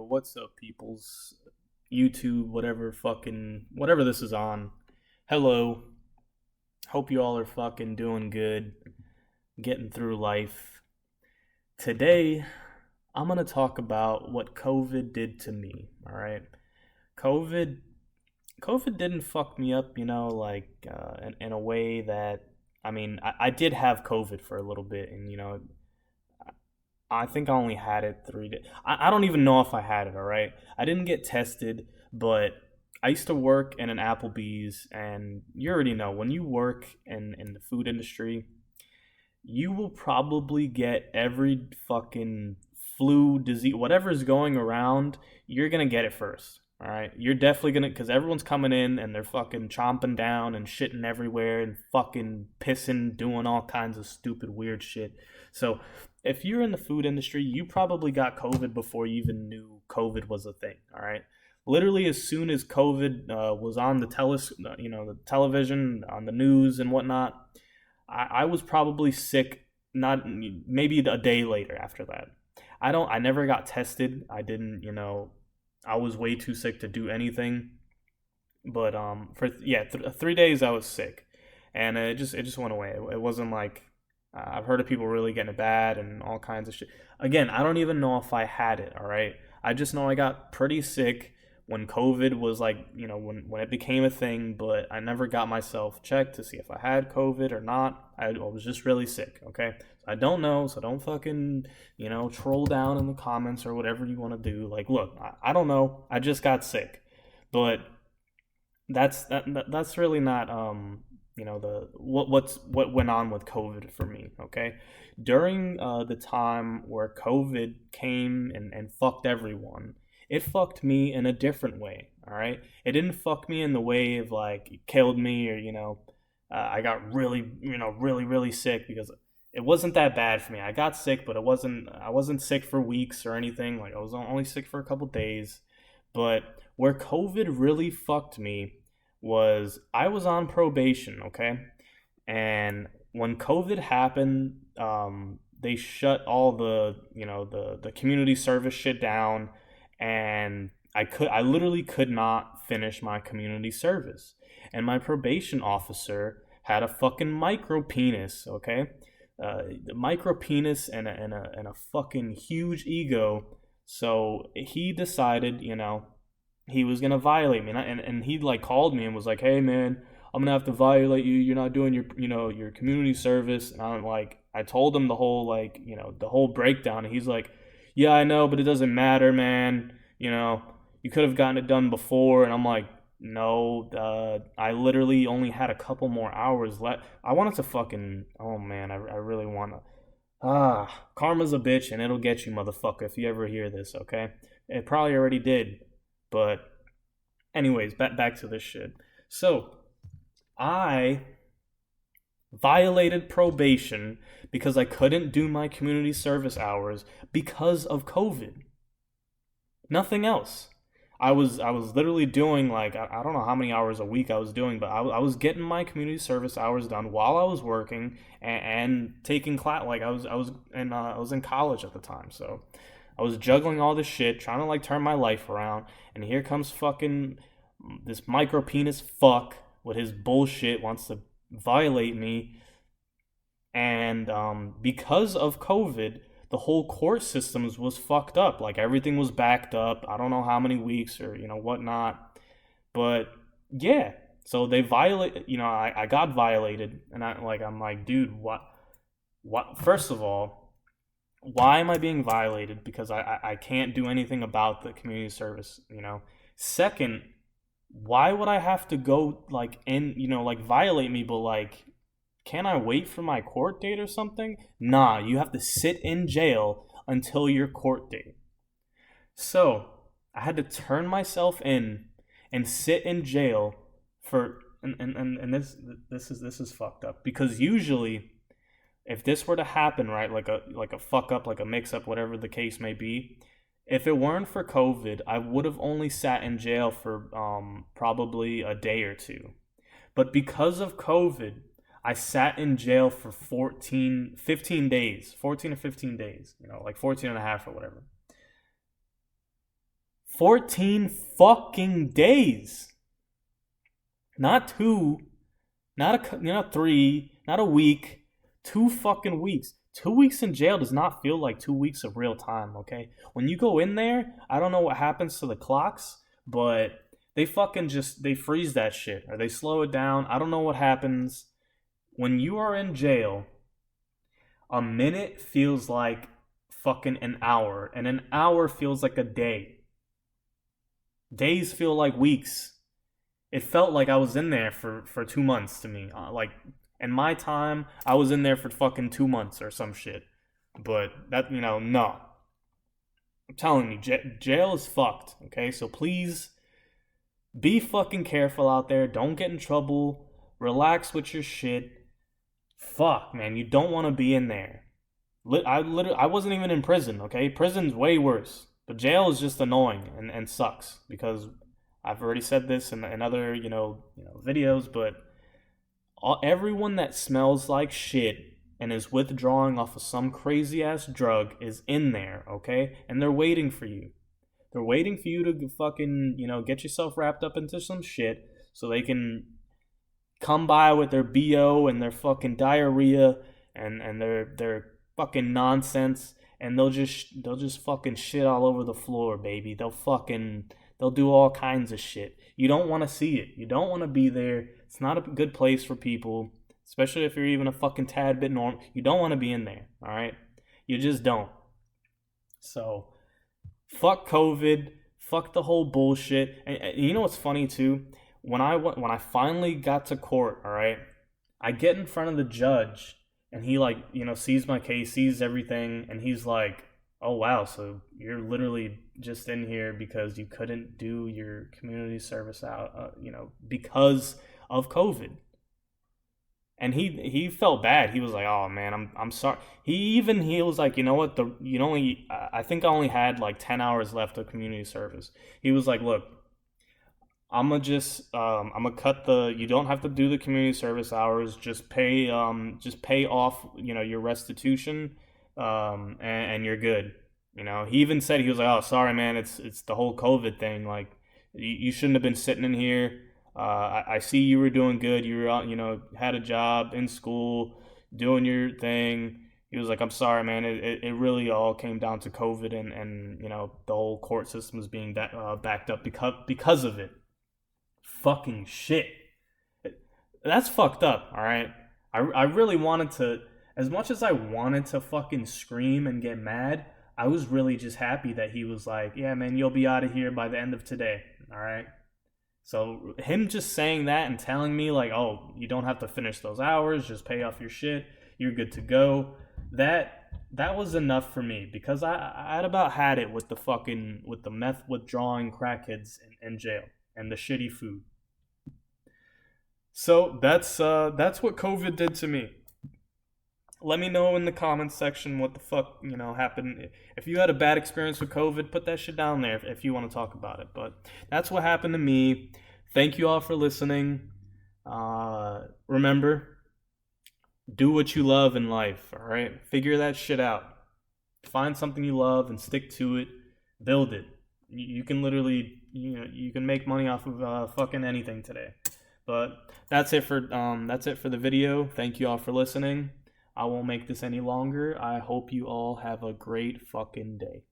what's up, peoples? YouTube, whatever this is on. Hello. Hope you all are fucking doing good, getting through life. Today, I'm gonna talk about what COVID did to me, alright? COVID, COVID didn't fuck me up, in a way that, I did have COVID for a little bit, and, I think I only had it 3 days. I don't even know if I had it. All right, I didn't get tested, but I used to work in an Applebee's, and you already know when you work in the food industry, you will probably get every fucking flu disease, whatever's going around. You're gonna get it first. All right, you're definitely gonna, because everyone's coming in and they're fucking chomping down and shitting everywhere and fucking pissing, doing all kinds of stupid weird shit. So if you're in the food industry, you probably got COVID before you even knew COVID was a thing. All right. Literally, as soon as COVID was on the television, on the news and whatnot, I was probably sick. Not maybe a day later after that. I never got tested. I didn't. I was way too sick to do anything. But for 3 days I was sick, and it just went away. It wasn't like I've heard of people really getting it bad and all kinds of shit. Again, I don't even know if I had it. All right, I just know I got pretty sick when COVID was like, when it became a thing. But I never got myself checked to see if I had COVID or not. I was just really sick. Okay, I don't know, so don't fucking troll down in the comments or whatever you want to do. Like, look, I don't know. I just got sick, but that's really not what went on with COVID for me. Okay, during the time where COVID came and fucked everyone, it fucked me in a different way. All right, it didn't fuck me in the way of like it killed me or I got really sick, because it wasn't that bad for me. I got sick, but I wasn't sick for weeks or anything. Like, I was only sick for a couple days. But where COVID really fucked me was I was on probation, okay? And when COVID happened, they shut all the community service shit down, and I literally could not finish my community service. And my probation officer had a fucking micro penis, okay? The micro penis and a fucking huge ego. So he decided, he was gonna violate me, and he like called me and was like, "Hey man, I'm gonna have to violate you. You're not doing your community service." And I told him the whole the whole breakdown, and he's like, "Yeah, I know, but it doesn't matter, man. You could have gotten it done before." And I'm like, "No, I literally only had a couple more hours left. I wanted to fucking, oh man, I really wanna." Karma's a bitch, and it'll get you, motherfucker, if you ever hear this, okay? It probably already did. But anyways, back to this shit. So I violated probation because I couldn't do my community service hours because of COVID. Nothing else. I was literally doing like I don't know how many hours a week I was doing, but I was getting my community service hours done while I was working and taking class. Like, I was in college at the time, so I was juggling all this shit, trying to like turn my life around. And here comes fucking this micro penis fuck with his bullshit, wants to violate me. And because of COVID, the whole court systems was fucked up. Like, everything was backed up. I don't know how many weeks or whatnot, but yeah. So they violate. I got violated, and I'm like, dude, what? What? First of all, why am I being violated? Because I can't do anything about the community service. Second, why would I have to go like like violate me, but like, can I wait for my court date or something? Nah, you have to sit in jail until your court date. So I had to turn myself in and sit in jail for and this is fucked up, because usually if this were to happen, right, like a fuck up, like a mix up, whatever the case may be, if it weren't for COVID, I would have only sat in jail for probably a day or two. But because of COVID, I sat in jail for 15 days, 14 or 15 days, like 14 and a half or whatever. 14 fucking days. Not 2, not 3, not a week. 2 fucking weeks. 2 weeks in jail does not feel like 2 weeks of real time, okay? When you go in there, I don't know what happens to the clocks, but they fucking they freeze that shit or they slow it down. I don't know what happens. When you are in jail, a minute feels like fucking an hour, and an hour feels like a day. Days feel like weeks. It felt like I was in there for 2 months to me. Like, in my time, I was in there for fucking 2 months or some shit. But that, no. I'm telling you, jail is fucked, okay? So please be fucking careful out there. Don't get in trouble. Relax with your shit. Fuck, man, you don't want to be in there. I wasn't even in prison, okay? Prison's way worse. But jail is just annoying and sucks because I've already said this in other, videos, but everyone that smells like shit and is withdrawing off of some crazy ass drug is in there, okay? And they're waiting for you. They're waiting for you to fucking, get yourself wrapped up into some shit so they can come by with their BO and their fucking diarrhea and their fucking nonsense, and they'll just fucking shit all over the floor, baby. They'll do all kinds of shit. You don't want to see it. You don't want to be there. It's not a good place for people, especially if you're even a fucking tad bit normal. You don't want to be in there, all right? You just don't. So, fuck COVID. Fuck the whole bullshit. And you know what's funny too? When I finally got to court, all right, I get in front of the judge, and he sees my case, sees everything, and he's like, "Oh wow, so you're literally just in here because you couldn't do your community service because of COVID." And he felt bad. He was like, "Oh man, I'm sorry." He was like, "You know what? I think I only had like 10 hours left of community service." He was like, "Look, I'm gonna cut you don't have to do the community service hours. Just pay off, your restitution, and you're good." He even said, he was like, "Oh, sorry, man, it's the whole COVID thing. Like, you shouldn't have been sitting in here. I see you were doing good. You were had a job in school, doing your thing." He was like, "I'm sorry, man. It really all came down to COVID and the whole court system is being backed up because of it." Fucking shit. That's fucked up, alright? I really wanted to, as much as I wanted to fucking scream and get mad, I was really just happy that he was like, "Yeah, man, you'll be out of here by the end of today," alright? So him just saying that and telling me like, "Oh, you don't have to finish those hours, just pay off your shit, you're good to go," that was enough for me, because I had about had it with the meth withdrawing crackheads in jail and the shitty food. So that's what COVID did to me. Let me know in the comments section what the fuck happened. If you had a bad experience with COVID, put that shit down there if you want to talk about it. But that's what happened to me. Thank you all for listening. Remember, do what you love in life. All right, figure that shit out. Find something you love and stick to it. Build it. You can literally, you can make money off of fucking anything today. But that's it for the video. Thank you all for listening. I won't make this any longer. I hope you all have a great fucking day.